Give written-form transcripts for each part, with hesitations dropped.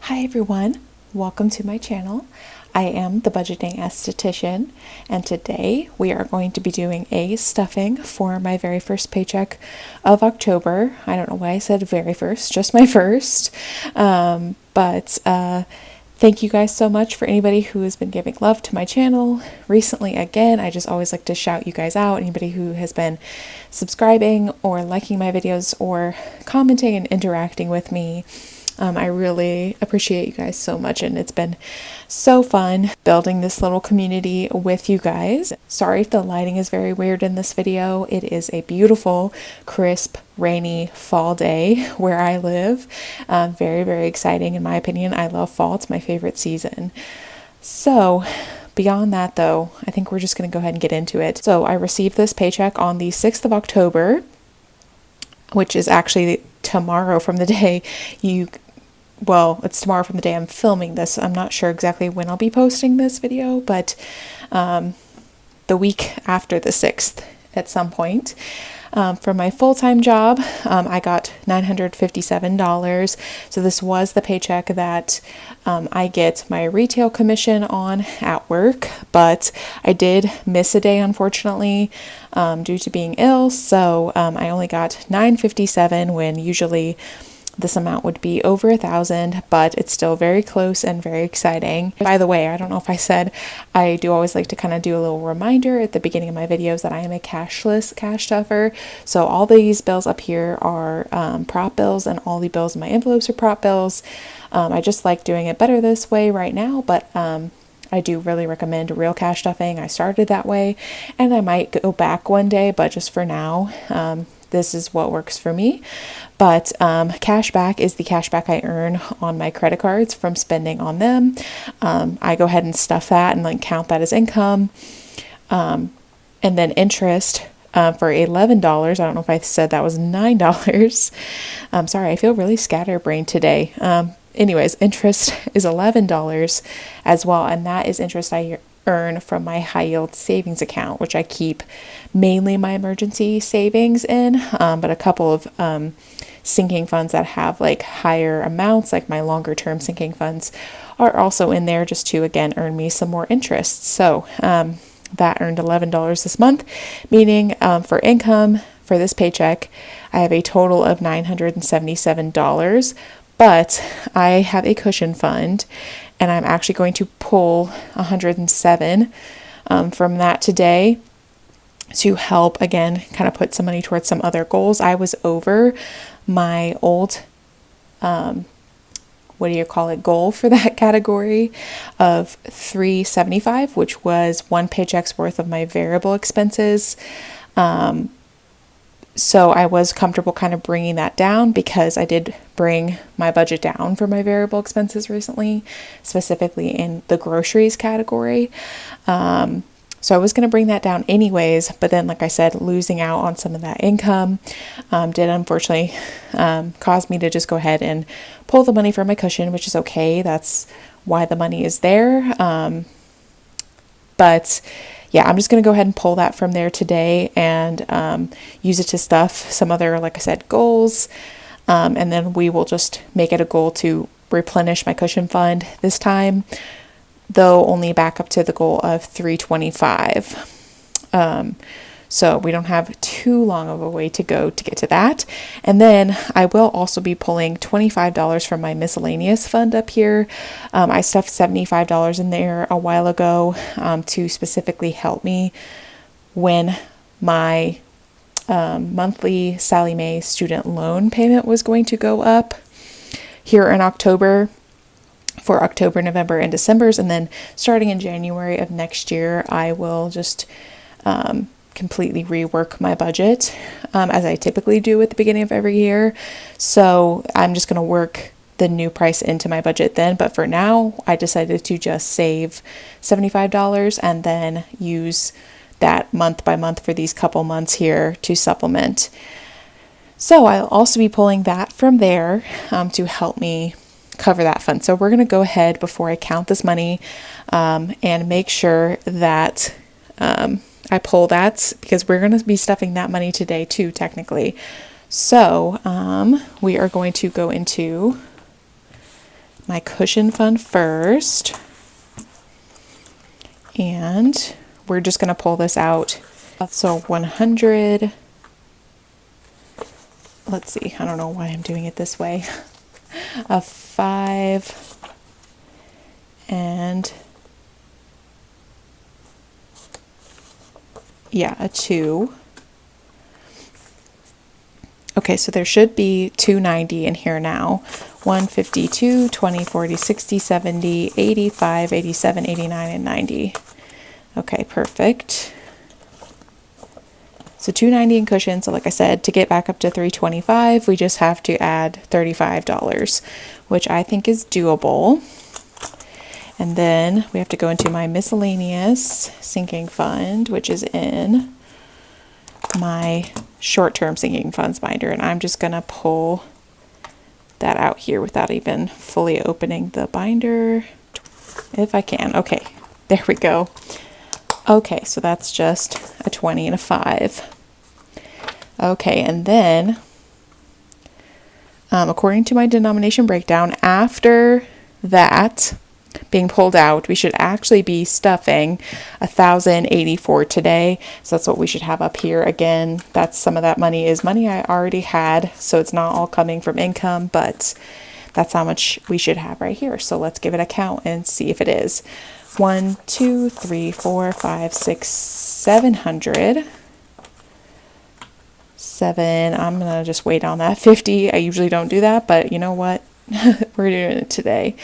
Hi everyone, welcome to my channel. I am the budgeting esthetician, and today we are going to be doing a stuffing for my very first paycheck of October. I don't know why I said very first, just my first. But thank you guys so much for anybody who has been giving love to my channel recently. Again, I just always like to shout you guys out. Anybody who has been subscribing or liking my videos or commenting and interacting with me. I really appreciate you guys so much, and it's been so fun building this little community with you guys. Sorry if the lighting is very weird in this video. It is a beautiful, crisp, rainy fall day where I live. Very, very exciting in my opinion. I love fall. It's my favorite season. So beyond that though, I think we're just going to go ahead and get into it. So I received this paycheck on the 6th of October, which is actually tomorrow from the day it's tomorrow from the day I'm filming this. I'm not sure exactly when I'll be posting this video, but the week after the 6th at some point. For my full-time job, I got $957. So this was the paycheck that I get my retail commission on at work, but I did miss a day, unfortunately, due to being ill. So I only got $957 when usually this amount would be over $1,000, but it's still very close and very exciting. By the way, I don't know if I said, I do always like to kind of do a little reminder at the beginning of my videos that I am a cashless cash stuffer. So all these bills up here are prop bills, and all the bills in my envelopes are prop bills. I just like doing it better this way right now, but I do really recommend real cash stuffing. I started that way, and I might go back one day, but just for now, this is what works for me. But cash back is the cash back I earn on my credit cards from spending on them. I go ahead and stuff that and then count that as income. And then interest for $11. I don't know if I said that was $9. I'm sorry, I feel really scatterbrained today. Anyways, interest is $11 as well, and that is interest I earn from my high yield savings account, which I keep mainly my emergency savings in, but a couple of sinking funds that have like higher amounts, like my longer term sinking funds, are also in there just to again earn me some more interest. So that earned $11 this month, meaning for income for this paycheck I have a total of $977, but I have a cushion fund, and I'm actually going to pull $107 from that today to help again kind of put some money towards some other goals. I was over my old goal for that category of $375, which was one paycheck's worth of my variable expenses. So I was comfortable kind of bringing that down because I did bring my budget down for my variable expenses recently, specifically in the groceries category. So I was going to bring that down anyways, but then, like I said, losing out on some of that income did unfortunately cause me to just go ahead and pull the money from my cushion, which is okay. That's why the money is there. But yeah, I'm just going to go ahead and pull that from there today and use it to stuff some other, like I said, goals. And then we will just make it a goal to replenish my cushion fund this time, though only back up to the goal of $325. So we don't have too long of a way to go to get to that. And then I will also be pulling $25 from my miscellaneous fund up here. I stuffed $75 in there a while ago to specifically help me when my monthly Sallie Mae student loan payment was going to go up here in October, for October, November, and December's. And then starting in January of next year, I will just completely rework my budget as I typically do at the beginning of every year. So I'm just going to work the new price into my budget then. But for now, I decided to just save $75 and then use that month by month for these couple months here to supplement. So I'll also be pulling that from there to help me cover that fund. So we're going to go ahead before I count this money and make sure that I pull that, because we're going to be stuffing that money today too, technically. So we are going to go into my cushion fund first. And we're just going to pull this out. So 100, let's see, I don't know why I'm doing it this way. A 5 and yeah, a 2. Okay, so there should be 290 in here now. 152, 20, 40, 60, 70, 85, 87, 89, and 90. Okay, perfect. So 290 in cushion. So like I said, to get back up to 325, we just have to add $35, which I think is doable. And then we have to go into my miscellaneous sinking fund, which is in my short-term sinking funds binder, and I'm just gonna pull that out here without even fully opening the binder if I can. Okay, there we go. Okay, so that's just a 20 and a 5. Okay, and then according to my denomination breakdown, after that being pulled out, we should actually be stuffing 1,084 today. So that's what we should have up here. Again, that's some of that money is money I already had, so it's not all coming from income, but that's how much we should have right here. So let's give it a count and see if it is. 1, 2, 3, 4, 5, 6, 700. 7. I'm gonna just wait on that 50. I usually don't do that, but you know what? We're doing it today.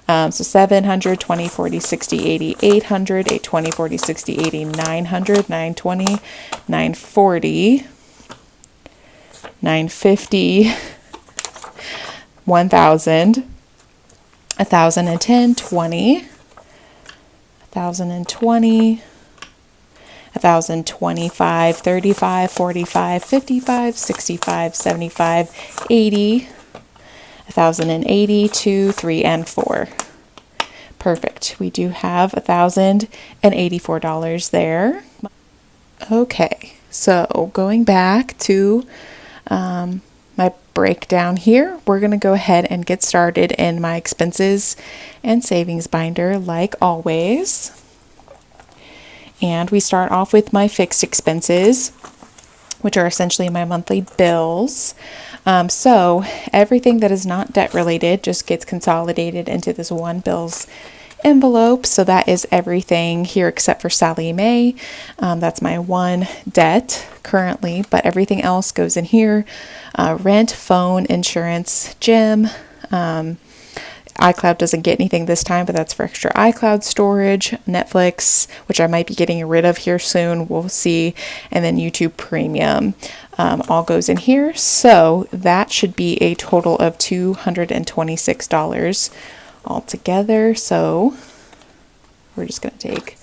So 700, 20, 40, 60, 80, 800, 820, 40, 60, 80, 900, 920, 940, 950, 1,000, 1,010, 20, 1,020, 1,025, 35, 45, 55, 65, 75, 80, 1,080, 2, 3, and 4. Perfect. We do have $1,084 there. Okay, so going back to my breakdown here, we're going to go ahead and get started in my expenses and savings binder like always. And we start off with my fixed expenses, which are essentially my monthly bills. So everything that is not debt related just gets consolidated into this one bills envelope. So that is everything here except for Sally Mae. That's my one debt currently, but everything else goes in here. Rent, phone, insurance, gym. iCloud doesn't get anything this time, but that's for extra iCloud storage, Netflix, which I might be getting rid of here soon. We'll see. And then YouTube Premium all goes in here. So that should be a total of $226 altogether. So we're just going to take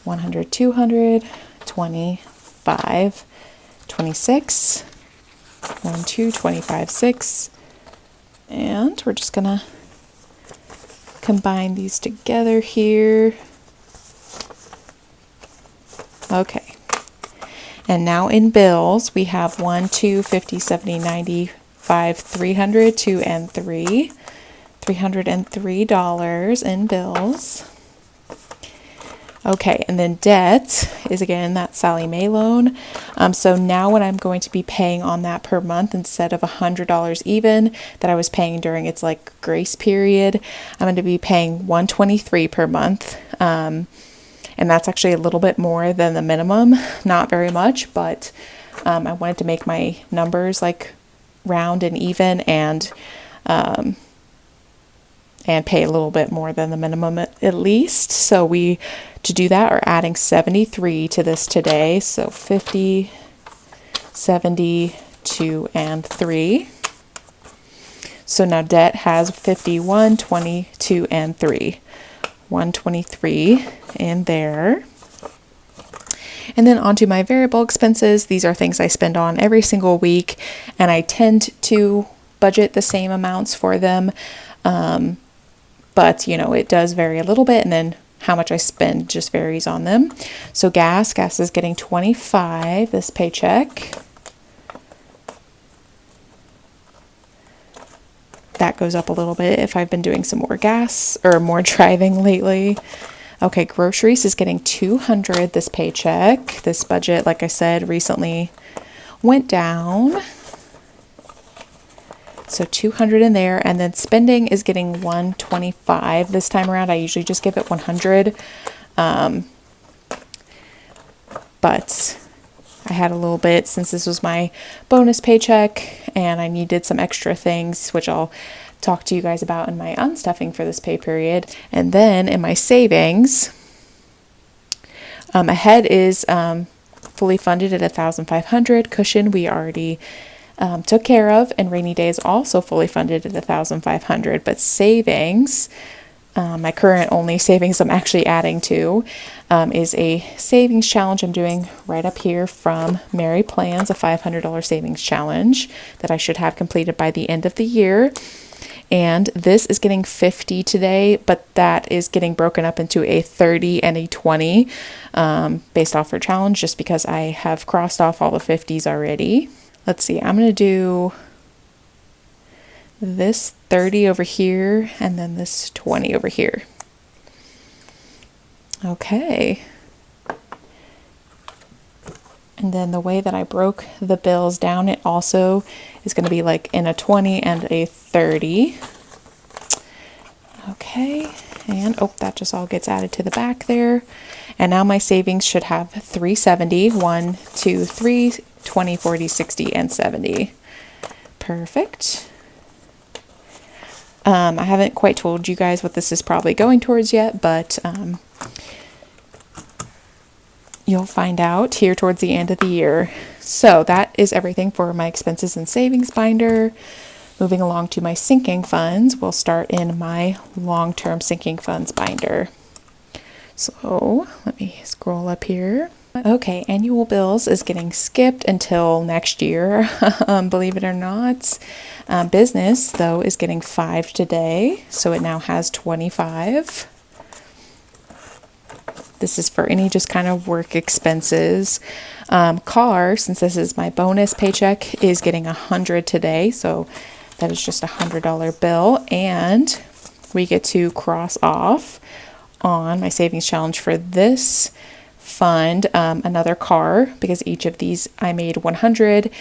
100, 200, 25, 26, 1, 2, 25, 6. And we're just going to combine these together here. Okay. And now in bills, we have 1, 2, 50, 70, 90, 5, 300, 2, and 3. $303 in bills. Okay, and then debt is again that Sally Mae loan. So now what I'm going to be paying on that per month, instead of $100 even that I was paying during its like grace period, I'm going to be paying $123 per month. And that's actually a little bit more than the minimum, not very much, but I wanted to make my numbers like round and even, and pay a little bit more than the minimum at least. So we, to do that, are adding 73 to this today. So 50, 70, 2, and 3. So now debt has 51, 22, and 3. 123 in there. And then onto my variable expenses. These are things I spend on every single week, and I tend to budget the same amounts for them. But you know, it does vary a little bit, and then how much I spend just varies on them. So gas is getting 25 this paycheck. that goes up a little bit if I've been doing some more gas or more driving lately. Okay, groceries is getting $200 this paycheck. This budget, like I said, recently went down. So $200 in there, and then spending is getting $125 this time around. I usually just give it $100. But I had a little bit since this was my bonus paycheck and I needed some extra things, which I'll talk to you guys about in my unstuffing for this pay period. And then in my savings, ahead is fully funded at $1,500. Cushion we already took care of, and rainy day is also fully funded at $1,500. But savings, my current only savings I'm actually adding to is a savings challenge I'm doing right up here from Mary Plans, a $500 savings challenge that I should have completed by the end of the year. And this is getting $50 today, but that is getting broken up into a $30 and a $20 based off her challenge, just because I have crossed off all the $50s already. Let's see, I'm going to do this $30 over here and then this $20 over here. Okay. And then the way that I broke the bills down, it also is going to be like in a 20 and a 30. Okay. And oh, that just all gets added to the back there. And now my savings should have 370, 1, 2, 3, 20, 40, 60, and 70. Perfect. I haven't quite told you guys what this is probably going towards yet, but you'll find out here towards the end of the year. So that is everything for my expenses and savings binder. Moving along to my sinking funds, we'll start in my long-term sinking funds binder. So let me scroll up here. Okay, annual bills is getting skipped until next year, believe it or not. Business, though, is getting 5 today, so it now has 25. This is for any just kind of work expenses. Car, since this is my bonus paycheck, is getting 100 today, so that is just $100 bill. And we get to cross off on my savings challenge for this fund another car, because each of these I made 100,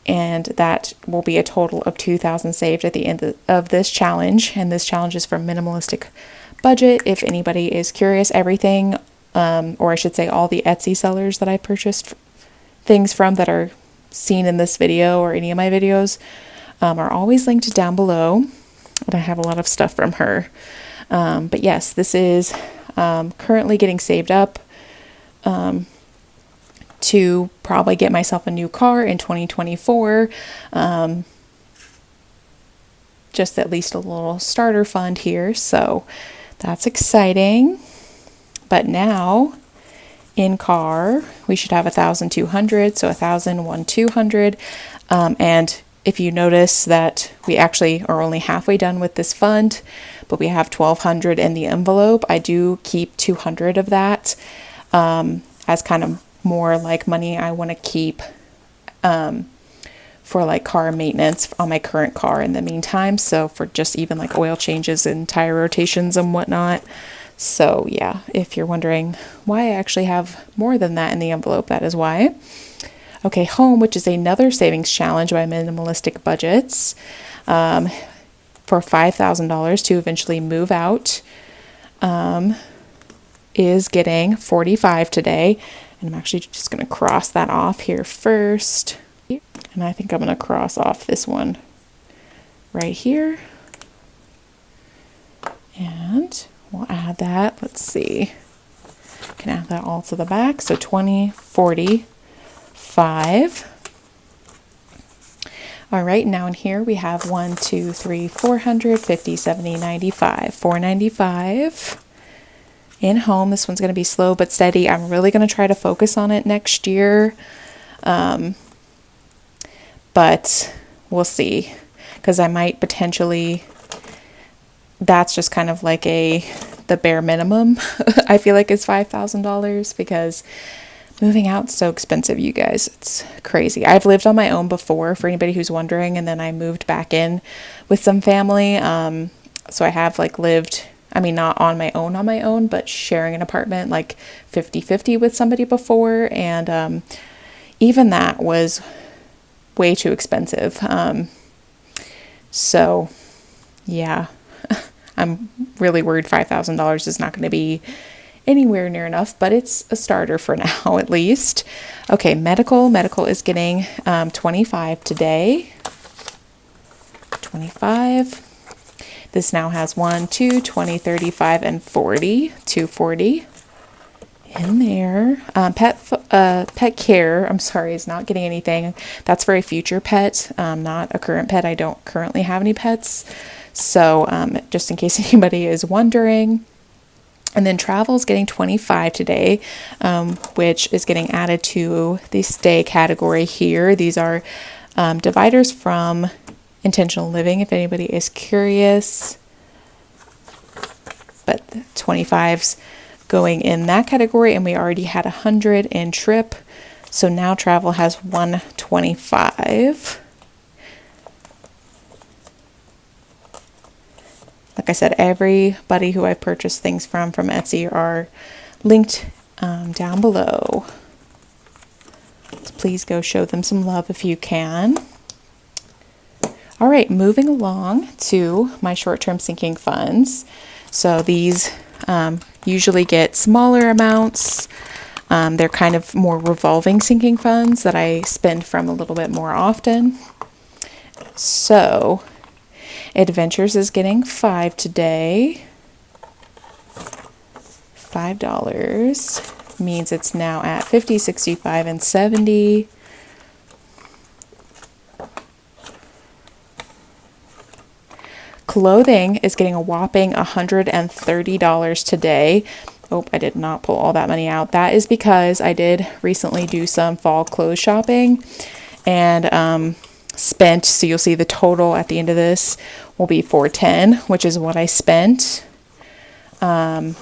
and that will be a total of 2,000 saved at the end of this challenge. And this challenge is from Minimalistic Budget. If anybody is curious, everything or I should say all the Etsy sellers that I purchased things from that are seen in this video or any of my videos are always linked down below, and I have a lot of stuff from her. But yes, this is currently getting saved up to probably get myself a new car in 2024. Just at least a little starter fund here, so that's exciting. But now in car we should have 1,200, so 1,000, 1,200, and if you notice that we actually are only halfway done with this fund, but we have 1,200 in the envelope, I do keep 200 of that as kind of more like money I want to keep for like car maintenance on my current car in the meantime. So for just even like oil changes and tire rotations and whatnot. So yeah, if you're wondering why I actually have more than that in the envelope, that is why. Okay, home, which is another savings challenge by Minimalistic Budgets, for $5,000 to eventually move out, is getting 45 today. And I'm actually just going to cross that off here first. And I think I'm going to cross off this one right here. And we'll add that. Let's see. Can add that all to the back. So 20, 40, 5. All right, now in here we have 1, 2, 3, 400, 50, 70, 95, 495. In home, this one's going to be slow but steady. I'm really going to try to focus on it next year. But we'll see, because I might potentially, that's just kind of like the bare minimum. I feel like it's $5,000, because Moving out's so expensive, you guys. It's crazy. I've lived on my own before, for anybody who's wondering, and then I moved back in with some family. So I have like lived, I mean, not on my own, but sharing an apartment like 50-50 with somebody before. And even that was way too expensive. So yeah, I'm really worried $5,000 is not going to be anywhere near enough, but it's a starter for now at least. Okay, medical is getting 25 today. 25. This now has 1, 2, 20, 35, and 40. 240 in there. Pet care, I'm sorry, is not getting anything. That's for a future pet, not a current pet. I don't currently have any pets. So just in case anybody is wondering. And then travel is getting 25 today, which is getting added to the stay category here. These are dividers from intentional living, if anybody is curious. But 25's going in that category, and we already had 100 in trip. So now travel has 125. Like I said, everybody who I've purchased things from Etsy are linked down below. So please go show them some love if you can. All right, moving along to my short-term sinking funds. So these usually get smaller amounts. They're kind of more revolving sinking funds that I spend from a little bit more often. So Adventures is getting 5 today. $5 means it's now at 50, 65, and 70. Clothing is getting a whopping $130 today. Oh, I did not pull all that money out. That is because I did recently do some fall clothes shopping and spent, so you'll see the total at the end of this will be $410, which is what I spent on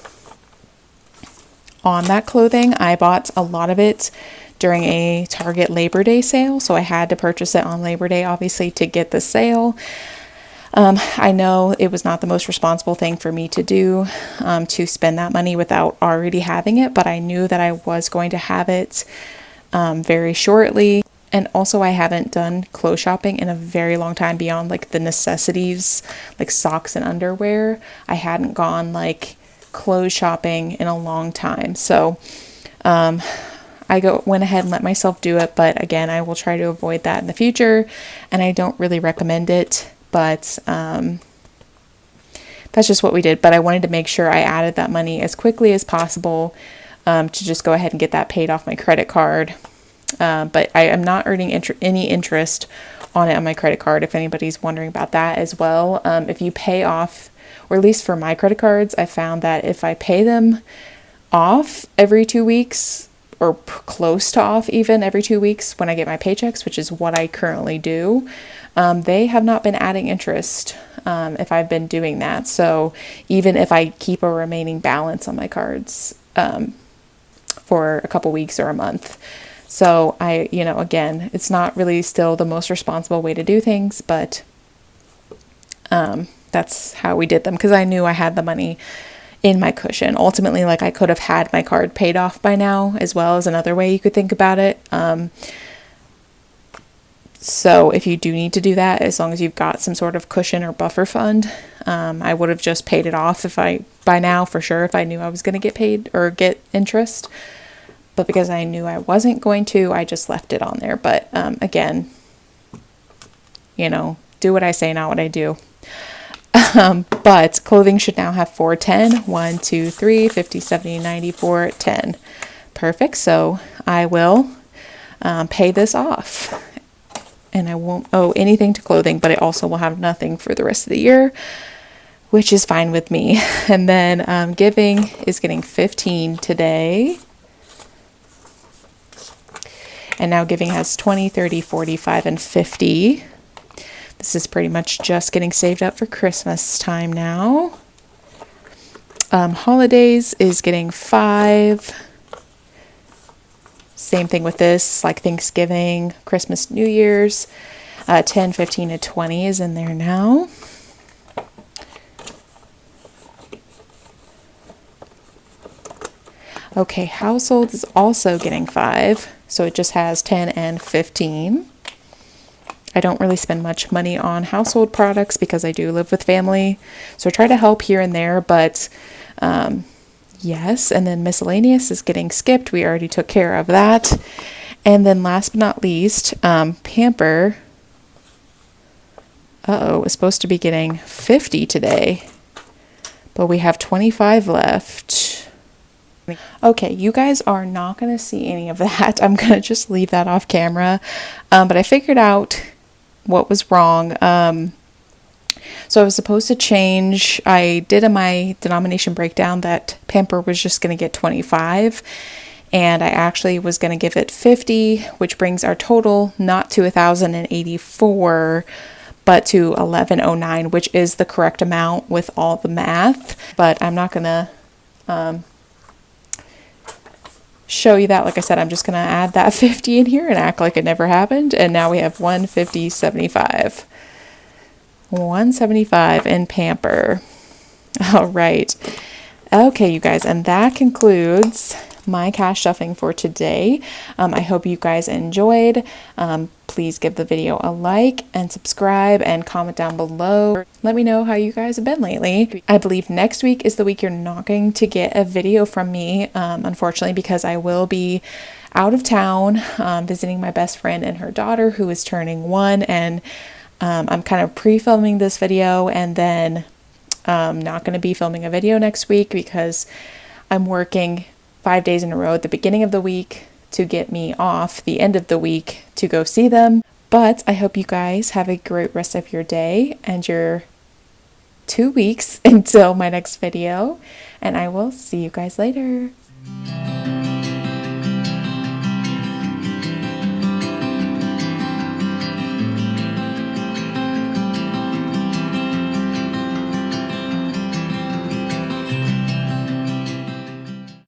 that clothing. I bought a lot of it during a Target Labor Day sale, so I had to purchase it on Labor Day, obviously, to get the sale. I know it was not the most responsible thing for me to do, to spend that money without already having it, but I knew that I was going to have it very shortly. And also, I haven't done clothes shopping in a very long time beyond like the necessities, like socks and underwear. I hadn't gone like clothes shopping in a long time. So I went ahead and let myself do it. But again, I will try to avoid that in the future. And I don't really recommend it. But that's just what we did. But I wanted to make sure I added that money as quickly as possible to just go ahead and get that paid off my credit card. But I am not earning any interest on it on my credit card, if anybody's wondering about that as well. If you pay off, or at least for my credit cards, I found that if I pay them off every 2 weeks, or close to off even every 2 weeks when I get my paychecks, which is what I currently do, they have not been adding interest if I've been doing that. So even if I keep a remaining balance on my cards for a couple weeks or a month. So again, it's not really still the most responsible way to do things, but that's how we did them, because I knew I had the money in my cushion. Ultimately, like, I could have had my card paid off by now as well, as another way you could think about it. So if you do need to do that, as long as you've got some sort of cushion or buffer fund, I would have just paid it off by now for sure, if I knew I was going to get paid or get interest. But because I knew I wasn't going to, I just left it on there. But again, do what I say, not what I do. But clothing should now have 410. 1, 2, 3, 50, 70, 94, 10. Perfect. So I will pay this off. And I won't owe anything to clothing, but I also will have nothing for the rest of the year, which is fine with me. And then giving is getting 15 today. And now giving has 20, 30, 45, and 50. This is pretty much just getting saved up for Christmas time now. Holidays is getting 5. Same thing with this, like Thanksgiving, Christmas, New Year's. 10, 15, and 20 is in there now. Okay, household is also getting 5, so it just has 10 and 15. I don't really spend much money on household products because I do live with family, so I try to help here and there, but yes. And then miscellaneous is getting skipped. We already took care of that. And then last but not least, Pamper, is supposed to be getting 50 today, but we have 25 left. Okay, you guys are not going to see any of that. I'm going to just leave that off camera. But I figured out what was wrong. So I was supposed to change, I did in my denomination breakdown that Pamper was just going to get 25, and I actually was going to give it 50, which brings our total not to 1,084, but to 1,109, which is the correct amount with all the math. But I'm not going to show you that. Like I said, I'm just going to add that 50 in here and act like it never happened. And now we have 150.75. 175 in Pamper. All right. Okay, you guys, and that concludes my cash stuffing for today. I hope you guys enjoyed. Please give the video a like and subscribe and comment down below. Let me know how you guys have been lately. I believe next week is the week you're not going to get a video from me, unfortunately, because I will be out of town visiting my best friend and her daughter who is turning 1, and I'm kind of pre-filming this video, and then not going to be filming a video next week because I'm working 5 days in a row at the beginning of the week to get me off the end of the week to go see them. But I hope you guys have a great rest of your day and your 2 weeks until my next video, and I will see you guys later.